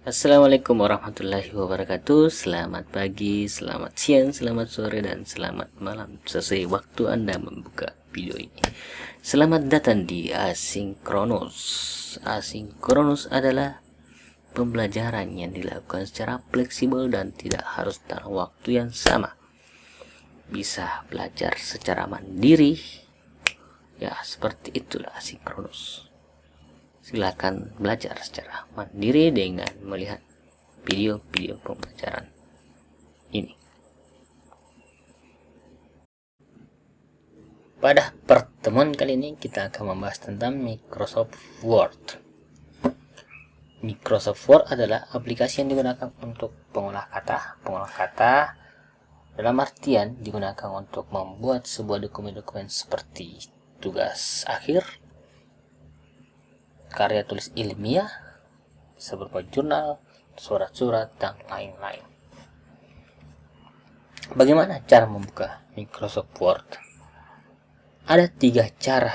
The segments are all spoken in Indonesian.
Assalamualaikum warahmatullahi wabarakatuh. Selamat pagi, selamat siang, selamat sore, dan selamat malam sesuai waktu Anda membuka video ini. Selamat datang di Asinkronus. Asinkronus adalah pembelajaran yang dilakukan secara fleksibel dan tidak harus dalam waktu yang sama. Bisa belajar secara mandiri. Ya, seperti itulah asinkronus. Silakan belajar secara mandiri dengan melihat video-video pembelajaran ini. Pada pertemuan kali ini kita akan membahas tentang Microsoft Word. Microsoft Word adalah aplikasi yang digunakan untuk pengolah kata. Pengolah kata dalam artian digunakan untuk membuat sebuah dokumen-dokumen seperti tugas akhir, karya tulis ilmiah, berupa jurnal, surat-surat, dan lain-lain. Bagaimana cara membuka Microsoft Word? Ada 3 cara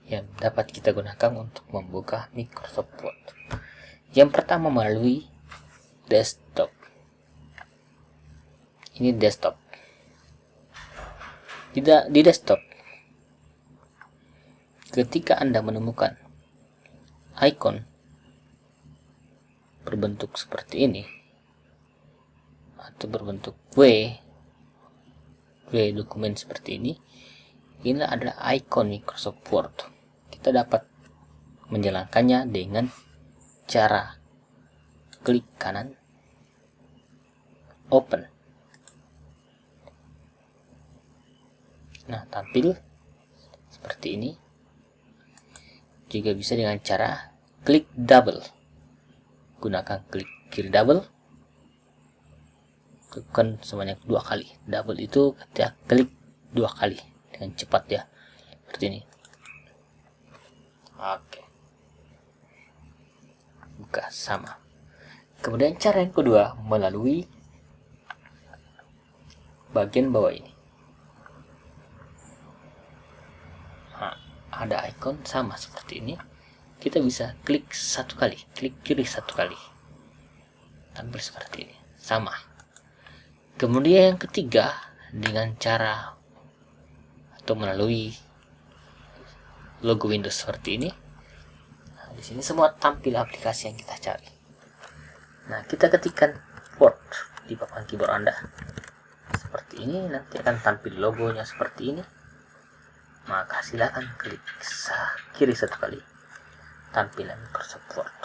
yang dapat kita gunakan untuk membuka Microsoft Word. Yang pertama melalui desktop. Ini desktop. Di desktop, ketika Anda menemukan icon berbentuk seperti ini atau berbentuk W dokumen seperti ini adalah icon Microsoft Word. Kita dapat menjalankannya dengan cara klik kanan, open. Nah, tampil seperti ini. Juga bisa dengan cara klik double. Gunakan klik kiri double. Tekan sebanyak 2 kali. Double itu ketika klik 2 kali dengan cepat ya. Seperti ini. Oke. Buka sama. Kemudian cara yang kedua melalui bagian bawah ini. Ada icon sama seperti ini. Kita bisa klik 1 kali, klik kiri 1 kali, tampil seperti ini, sama. Kemudian yang ketiga dengan cara atau melalui logo Windows seperti ini. Nah, di sini semua tampil aplikasi yang kita cari. Nah, kita ketikkan Word di papan keyboard Anda seperti ini, nanti akan tampil logonya seperti ini. Maka silakan klik kiri 1 kali, tampilan Microsoft Word.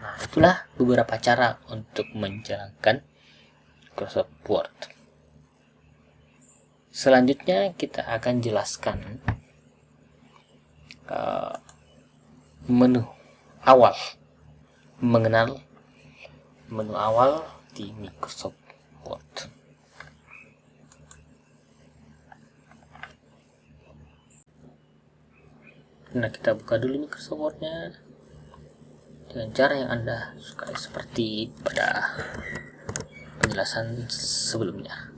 Nah, itulah beberapa cara untuk menjalankan Microsoft Word. Selanjutnya kita akan jelaskan menu awal, mengenal menu awal di Microsoft Word. Nah, kita buka dulu Microsoft Word-nya dengan cara yang Anda sukai seperti pada penjelasan sebelumnya.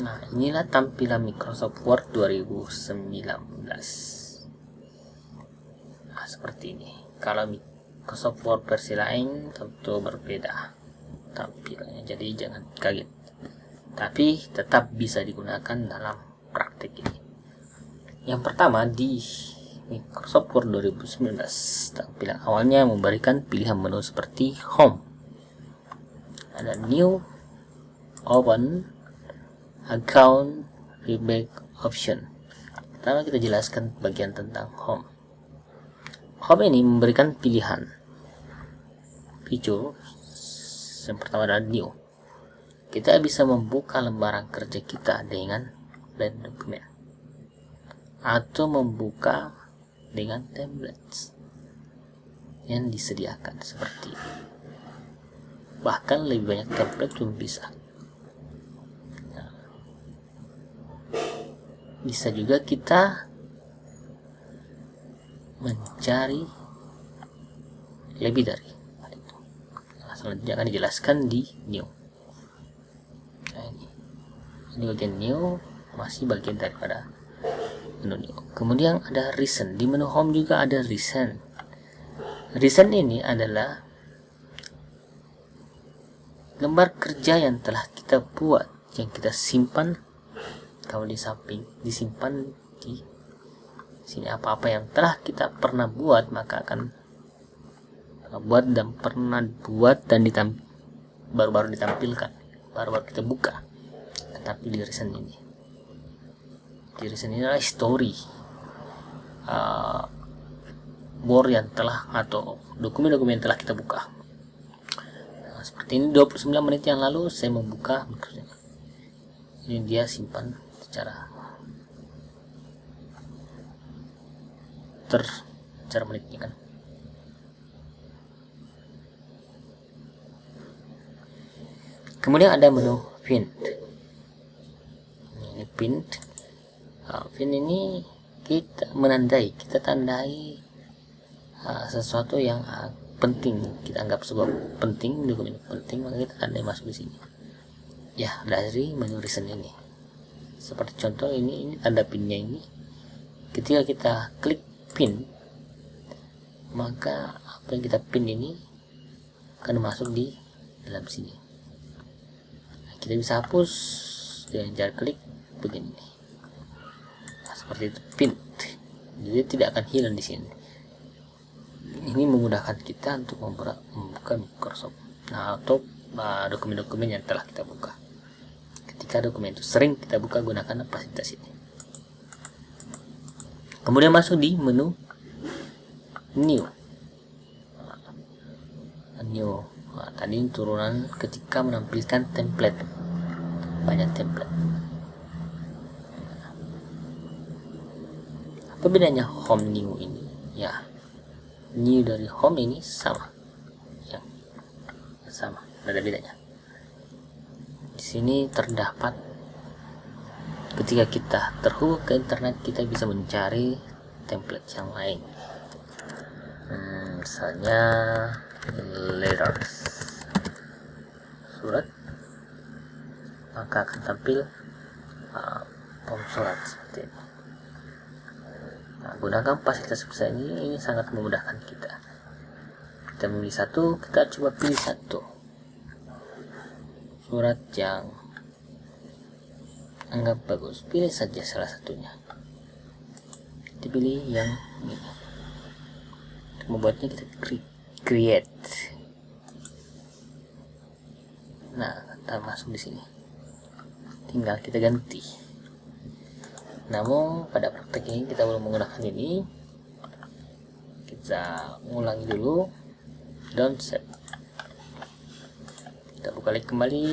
Nah, inilah tampilan Microsoft Word 2019. Nah, seperti ini. Kalau Microsoft Word versi lain tentu berbeda tampilannya, jadi jangan kaget. Tapi tetap bisa digunakan dalam praktik ini. Yang pertama, di Microsoft Word 2019 tampilan awalnya memberikan pilihan menu seperti Home, ada New, Open, Account, Feedback Option. Pertama kita jelaskan bagian tentang Home. Home ini memberikan pilihan fitur. Yang pertama adalah New. Kita bisa membuka lembaran kerja kita dengan dokumen atau membuka dengan templates yang disediakan seperti ini. Bahkan lebih banyak template pun bisa. Nah, bisa juga kita mencari lebih dari itu. Nah, selanjutnya akan dijelaskan di new. Nah, ini bagian new, masih bagian daripada menu new. Kemudian ada recent. Di menu home juga ada recent. Recent ini adalah lembar kerja yang telah kita buat, yang kita simpan. Kalau di samping disimpan di sini apa-apa yang telah kita pernah buat, maka akan buat dan pernah buat dan baru-baru ditampilkan, baru-baru kita buka, tetapi di recent ini. Di recent ini adalah history Word yang telah, atau dokumen-dokumen yang telah kita buka. Nah, seperti ini 29 menit yang lalu saya membuka ini, dia simpan secara menitnya kan. Kemudian ada menu pinned. Ini pinned. Pin ini kita menandai, kita tandai sesuatu yang penting, kita anggap sebuah penting, dokumen penting, maka kita tandai masuk di sini. Ya, dari menu recent ini. Seperti contoh ini tanda pinnya ini. Ketika kita klik pin, maka apa yang kita pin ini akan masuk di dalam sini. Nah, kita bisa hapus dengan cara klik begini. Nah, seperti itu, pin. Jadi tidak akan hilang di sini. Ini memudahkan kita untuk membuka Microsoft, atau dokumen-dokumen yang telah kita buka. Ketika dokumen itu sering kita buka, gunakan fasilitas ini. Kemudian masuk di menu new. Tadi turunan ketika menampilkan template, banyak template. Apa bedanya home new ini? Ya, new dari home ini sama, ya, sama, ada bedanya. Di sini terdapat, ketika kita terhubung ke internet, kita bisa mencari template yang lain. Misalnya letters, surat, maka akan tampil form surat seperti ini. Nah, gunakan fasilitas seperti ini sangat memudahkan kita. Kita memilih satu, kita coba pilih satu surat yang anggap bagus, pilih saja salah satunya. Kita pilih yang ini. Untuk membuatnya kita create. Nah, kita masuk di sini. Tinggal kita ganti. Namun pada praktek ini kita belum menggunakan ini. Kita ulangi dulu. Don't save. Kita buka lagi kembali.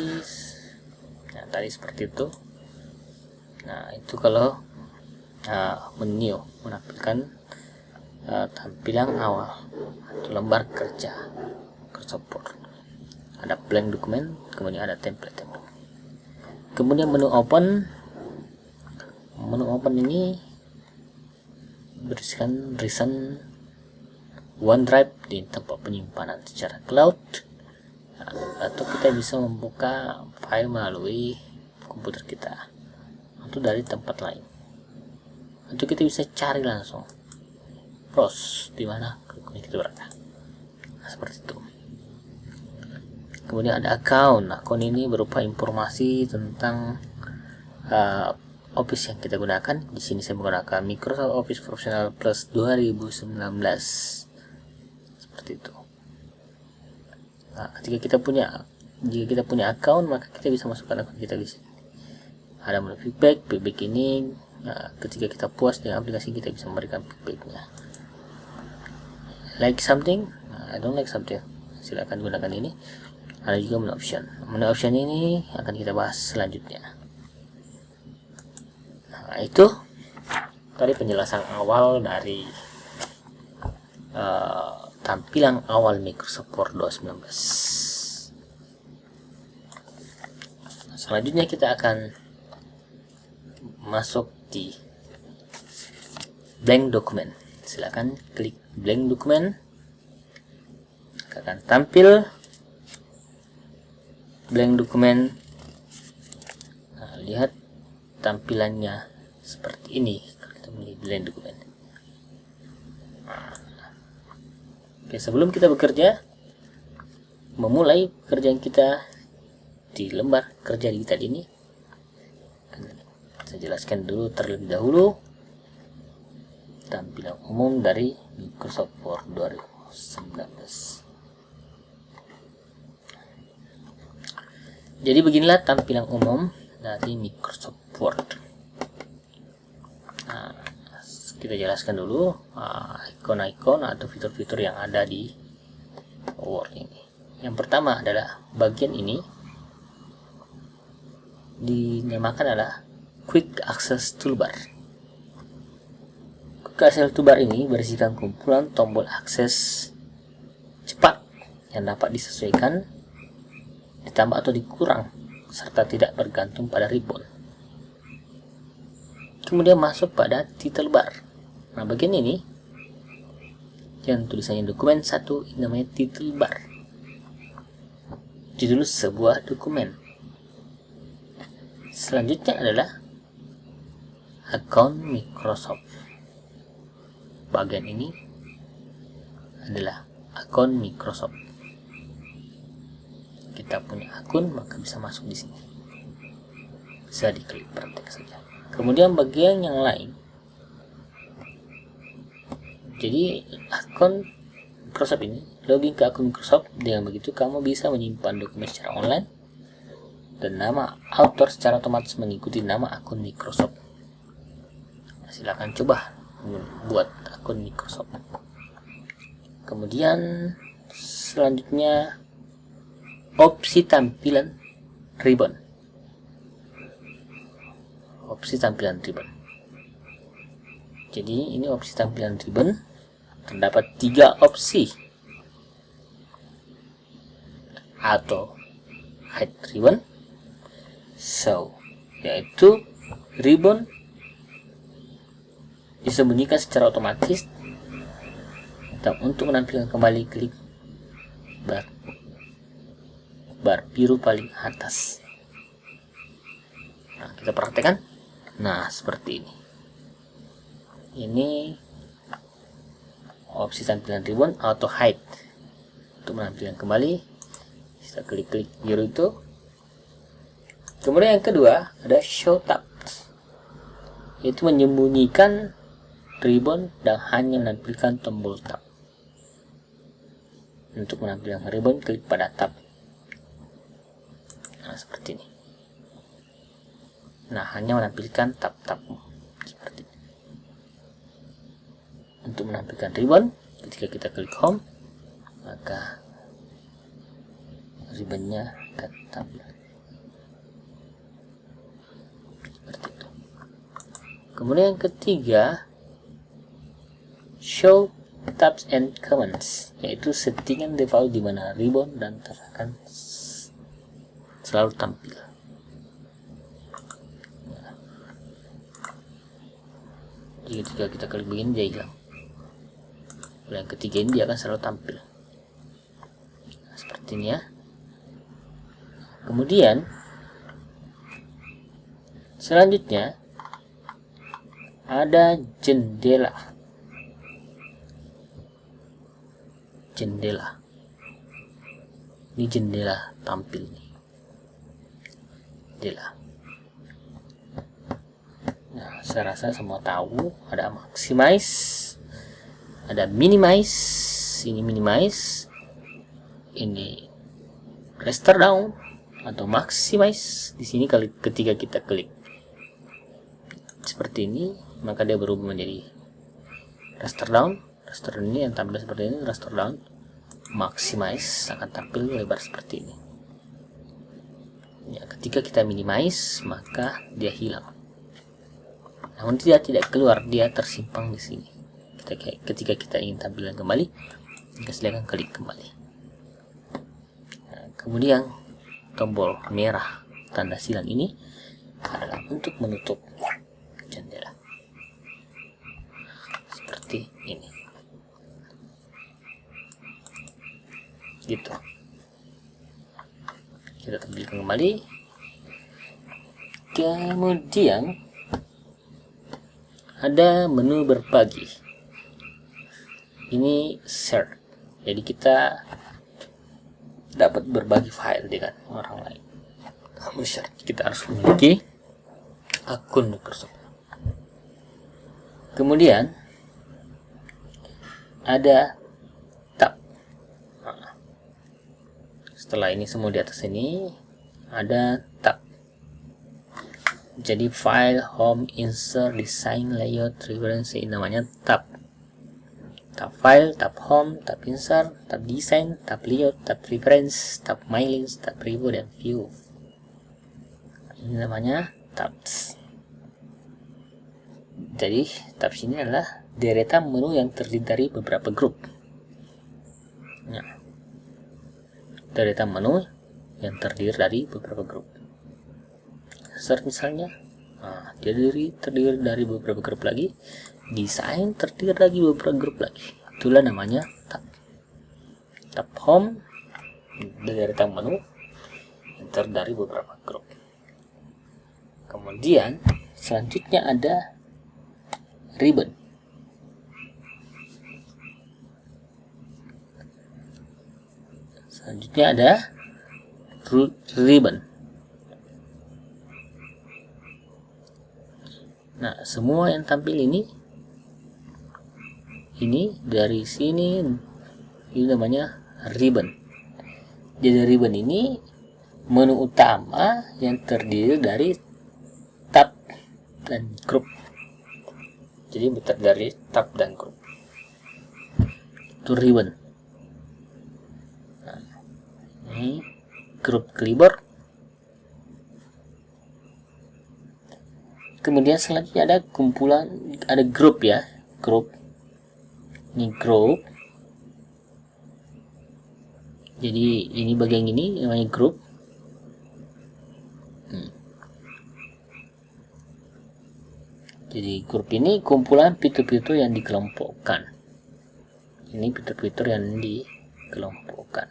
Nah, tadi seperti itu. Nah, itu kalau menu menampilkan tampilan awal atau lembar kerja Microsoft Word. Ada blank dokumen, kemudian ada template. Kemudian menu open. Menu open ini berisikan recent OneDrive di tempat penyimpanan secara cloud, atau kita bisa membuka file melalui komputer kita atau dari tempat lain, atau kita bisa cari langsung browse di mana dokumen kita berada. Nah, seperti itu. Kemudian ada account. Account ini berupa informasi tentang Office yang kita gunakan. Di sini saya menggunakan Microsoft Office Professional Plus 2019. Seperti itu. Nah, jika kita punya account, maka kita bisa masukkan account kita di sini. Ada menu feedback ini. Nah, ketika kita puas dengan aplikasi, kita bisa memberikan feedbacknya. Like something, I don't like something, silakan gunakan ini. Ada juga menu option. Menu option ini akan kita bahas selanjutnya. Nah, itu tadi penjelasan awal dari tampilan awal Microsoft Word 2019. Selanjutnya kita akan masuk di blank document. Silakan klik blank document. Akan tampil blank document. Nah, lihat tampilannya seperti ini. Kita atau delete dokumen. Oke, sebelum kita bekerja, memulai pekerjaan kita di lembar kerja digital ini, saya jelaskan dulu terlebih dahulu tampilan umum dari Microsoft Word 2019. Jadi beginilah tampilan umum dari Microsoft Word. Nah, kita jelaskan dulu ikon-ikon atau fitur-fitur yang ada di Word ini. Yang pertama adalah bagian ini dinamakan adalah Quick Access Toolbar. Quick Access Toolbar ini berisikan kumpulan tombol akses cepat yang dapat disesuaikan, ditambah atau dikurang, serta tidak bergantung pada ribbon. Kemudian masuk pada title bar. Nah, bagian ini yang tulisannya dokumen 1 ini namanya title bar. Judul sebuah dokumen. Selanjutnya adalah akun Microsoft. Bagian ini adalah akun Microsoft. Kita punya akun maka bisa masuk di sini. Bisa diklik praktek saja. Kemudian bagian yang lain. Jadi akun Microsoft ini, login ke akun Microsoft. Dengan begitu kamu bisa menyimpan dokumen secara online dan nama author secara otomatis mengikuti nama akun Microsoft. Silakan coba buat akun Microsoft. Kemudian selanjutnya opsi tampilan ribbon. Opsi tampilan ribbon. Jadi ini opsi tampilan ribbon. Terdapat 3 opsi. Atau hide ribbon. Yaitu ribbon disembunyikan secara otomatis, dan untuk menampilkan kembali klik bar biru paling atas. Nah, kita praktekkan. Nah, seperti ini. Ini opsi tampilan ribbon auto hide. Untuk menampilkan kembali, kita klik biru itu. Kemudian yang kedua ada show tab, yaitu menyembunyikan ribbon dan hanya menampilkan tombol tab. Untuk menampilkan ribbon, klik pada tab. Nah, seperti ini. Nah, hanya menampilkan tab-tab seperti ini. Untuk menampilkan ribbon, ketika kita klik home, maka ribbonnya akan tampil seperti itu. Kemudian yang ketiga, show tabs and comments, yaitu settingan default di mana ribbon dan tab akan selalu tampil. Jadi ketika kita klik begini dia hilang. Yang ketiga ini dia akan selalu tampil. Nah, seperti ini ya. Kemudian selanjutnya ada jendela. Ini jendela tampil nih. Jendela. Nah, saya rasa semua tahu ada maximize, ada minimize. Ini minimize, ini restore down atau maximize. Di sini ketika kita klik seperti ini, maka dia berubah menjadi restore down. Restore ini yang tampil seperti ini, restore down. Maximize akan tampil lebar seperti ini. Ya, ketika kita minimize, maka dia hilang. Namun dia tidak keluar, dia tersimpan di sini. Ketika kita ingin tampilan kembali, kita silakan klik kembali. Nah, kemudian tombol merah tanda silang ini adalah untuk menutup jendela. Seperti ini. Gitu. Kita tampilkan kembali. Kemudian ada menu berbagi. Ini share, jadi kita dapat berbagi file dengan orang lain. Namun syarat kita harus memiliki akun Microsoft. Kemudian ada tab. Nah, setelah ini semua di atas ini ada tab. Jadi file, home, insert, design, layout, reference, namanya tab. Tab file, tab home, tab insert, tab design, tab layout, tab reference, tab my links, tab review, dan view. Ini namanya tabs. Jadi tabs ini adalah deretan menu yang terdiri dari beberapa grup. Nah, deretan menu yang terdiri dari beberapa grup. Search misalnya, nah, terdiri dari beberapa grup lagi. Desain terdiri dari beberapa grup lagi. Itulah namanya tab. Tab home, deretan menu yang terdiri dari beberapa grup. Kemudian selanjutnya ada ribbon. Selanjutnya ada ribbon. Nah, semua yang tampil ini dari sini, ini namanya ribbon. Jadi ribbon ini menu utama yang terdiri dari tab dan grup. Jadi terdiri dari tab dan grup. Itu ribbon. Nah, ini grup clipboard. Kemudian selanjutnya ada kumpulan, ada grup ya, grup. Ini grup. Jadi ini bagian ini namanya grup. Jadi grup ini kumpulan fitur-fitur yang dikelompokkan. Ini fitur-fitur yang dikelompokkan.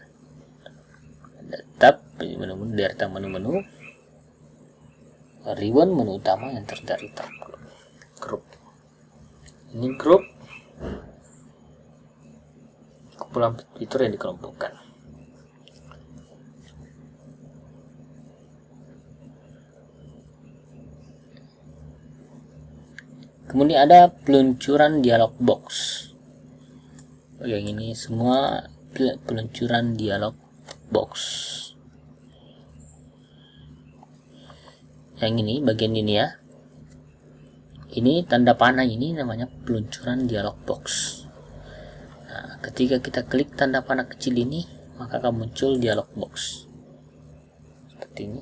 Ada tab, menu-menu, deretan menu-menu. Ribbon, menu utama yang terdiri dari tab grup. Ini grup, kumpulan fitur yang dikelompokkan. Kemudian ada peluncuran dialog box. Yang ini semua peluncuran dialog box. Yang ini bagian ini ya. Ini tanda panah ini namanya peluncuran dialog box. Nah, ketika kita klik tanda panah kecil ini, maka akan muncul dialog box. Seperti ini.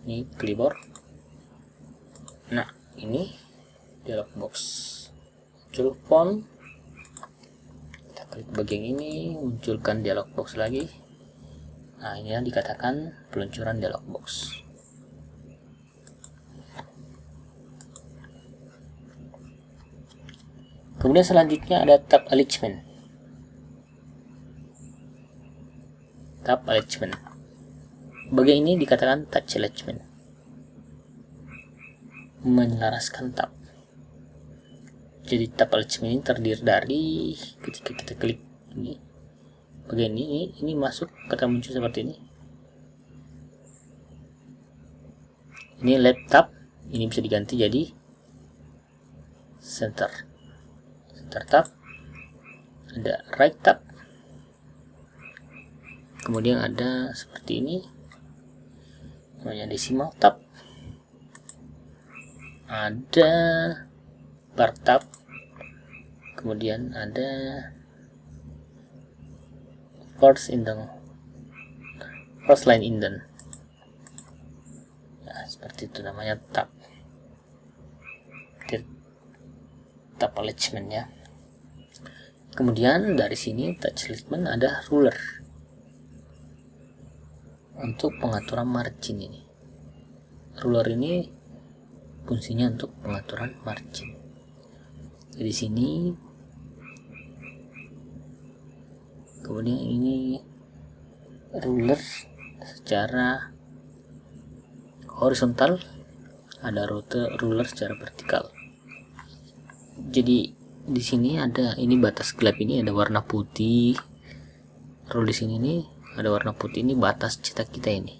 Ini clipboard. Nah, ini dialog box. Muncul font. Kita klik bagian ini, munculkan dialog box lagi. Nah, ini yang dikatakan peluncuran dialog box. Kemudian selanjutnya ada tab alignment. Tab alignment. Bagian ini dikatakan touch alignment. Menyelaraskan tab. Jadi tab alignment ini terdiri dari ketika kita klik ini, bagian ini masuk, kata muncul seperti ini. Ini left tab, ini bisa diganti jadi center tab. Ada right tab. Kemudian ada seperti ini namanya decimal tab. Ada bar tab. Kemudian ada first line indent. Nah, seperti itu namanya tab. Tab alignment ya. Kemudian dari sini touch alignment ada ruler untuk pengaturan margin ini. Ruler ini fungsinya untuk pengaturan margin. Di sini. Kemudian ini ruler secara horizontal, ada ruler secara vertikal. Jadi di sini ada ini batas gelap, ini ada warna putih. Lalu di sini nih ada warna putih, ini batas cetak kita ini.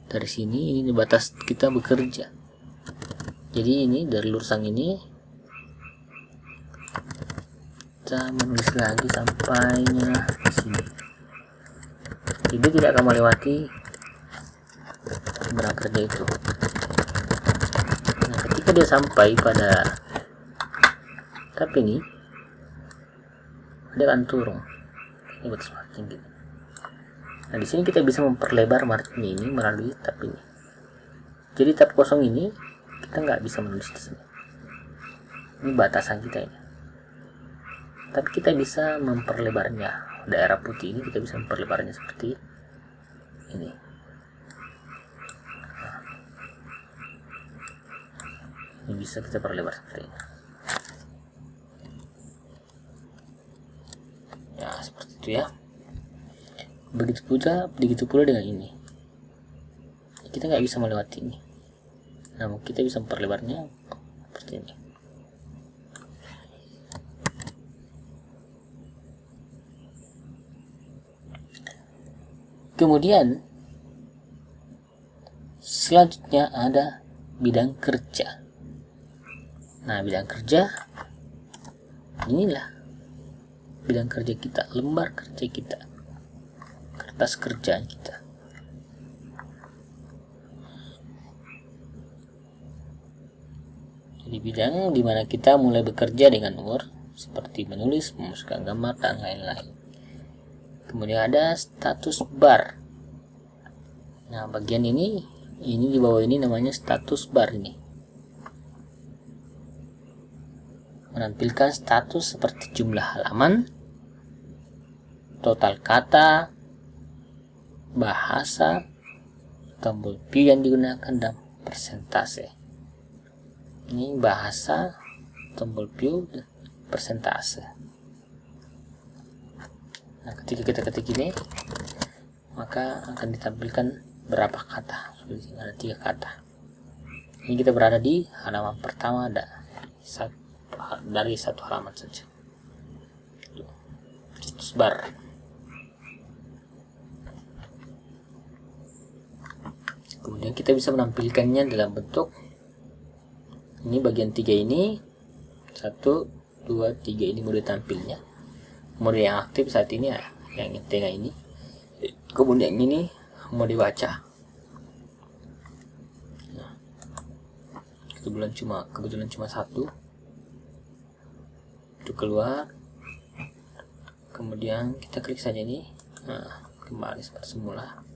Dari sini ini batas kita bekerja. Jadi ini dari lurusan ini kita menulis lagi sampainya di sini. Jadi tidak akan melewati barang kerja itu. Nah, ketika dia sampai pada tab ini, dia akan turun. Ini batas margin gitu. Nah, di sini kita bisa memperlebar margin ini melalui tab ini. Jadi tab kosong ini kita nggak bisa menulis di sini. Ini batasan kita ini. Tapi kita bisa memperlebarnya. Daerah putih ini kita bisa memperlebarnya seperti ini. Ini bisa kita perlebar seperti ini. Ya, seperti itu ya. Begitu pula dengan ini. Kita nggak bisa melewati ini. Namun kita bisa memperlebarnya seperti ini. Kemudian selanjutnya ada bidang kerja. Nah, bidang kerja inilah bidang kerja kita, lembar kerja kita, kertas kerjaan kita. Jadi bidang dimana kita mulai bekerja dengan nomor seperti menulis, memasukkan gambar, dan lain-lain. Kemudian ada status bar. Nah, bagian ini di bawah ini namanya status bar ini. Menampilkan status seperti jumlah halaman, total kata, bahasa, tombol view yang digunakan, dan persentase. Ini bahasa, tombol view, dan persentase. Nah, ketika kita ketik ini, maka akan ditampilkan berapa kata. Ada 3 kata. Ini kita berada di halaman pertama dari satu halaman saja. Status bar. Kemudian kita bisa menampilkannya dalam bentuk ini, bagian 3 ini 1, 2, 3 ini mode tampilnya. Mode yang aktif saat ini ya, yang tengah ini. Kemudian ini mode baca. Nah, kebetulan cuma 1 itu keluar. Kemudian kita klik saja ini. Nah, kembali seperti semula.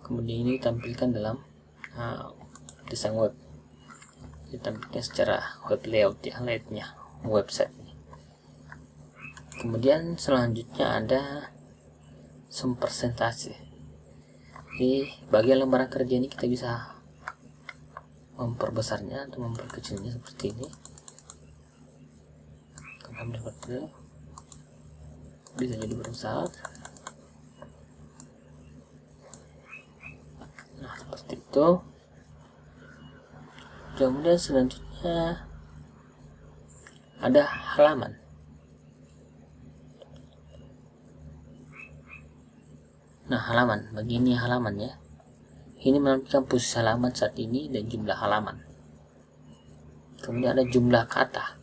Kemudian ini ditampilkan dalam desain web. Ditampilkan secara web layout ya, layoutnya website. Kemudian selanjutnya ada sum persentase. Di bagian lembaran kerja ini kita bisa memperbesarnya atau memperkecilnya seperti ini. Bisa jadi besar. Nah, seperti itu. Kemudian selanjutnya ada halaman. Nah, halaman, begini halaman ya. Ini menampilkan posisi halaman saat ini dan jumlah halaman. Kemudian ada jumlah kata.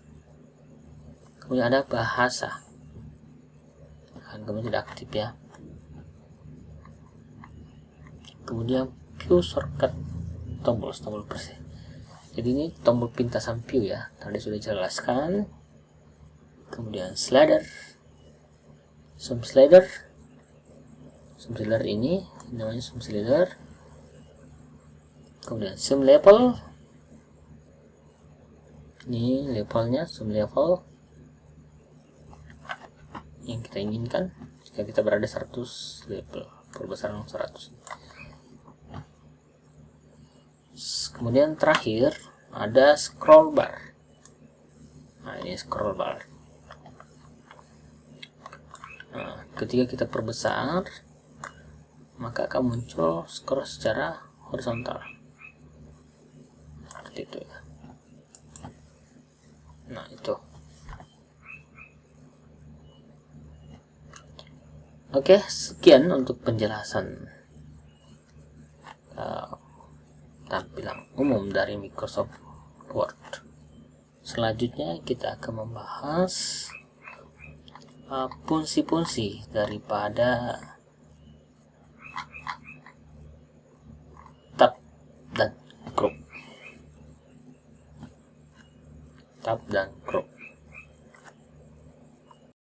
Kemudian ada bahasa. Kemudian tidak aktif ya. Kemudian view shortcut tombol persen. Jadi ini tombol pintasan view ya. Tadi sudah jelaskan. Kemudian slider, sum slider. Sum slider ini namanya sum slider. Kemudian sum level. Ini levelnya, sum level yang kita inginkan. Jika kita berada 100 level, perbesaran 100. Kemudian terakhir ada scroll bar. Nah, ini scroll bar. Nah, ketika kita perbesar, maka akan muncul scroll secara horizontal. Seperti itu ya. Nah, itu Oke, sekian untuk penjelasan tampilan umum dari Microsoft Word. Selanjutnya kita akan membahas fungsi-fungsi daripada tab dan group.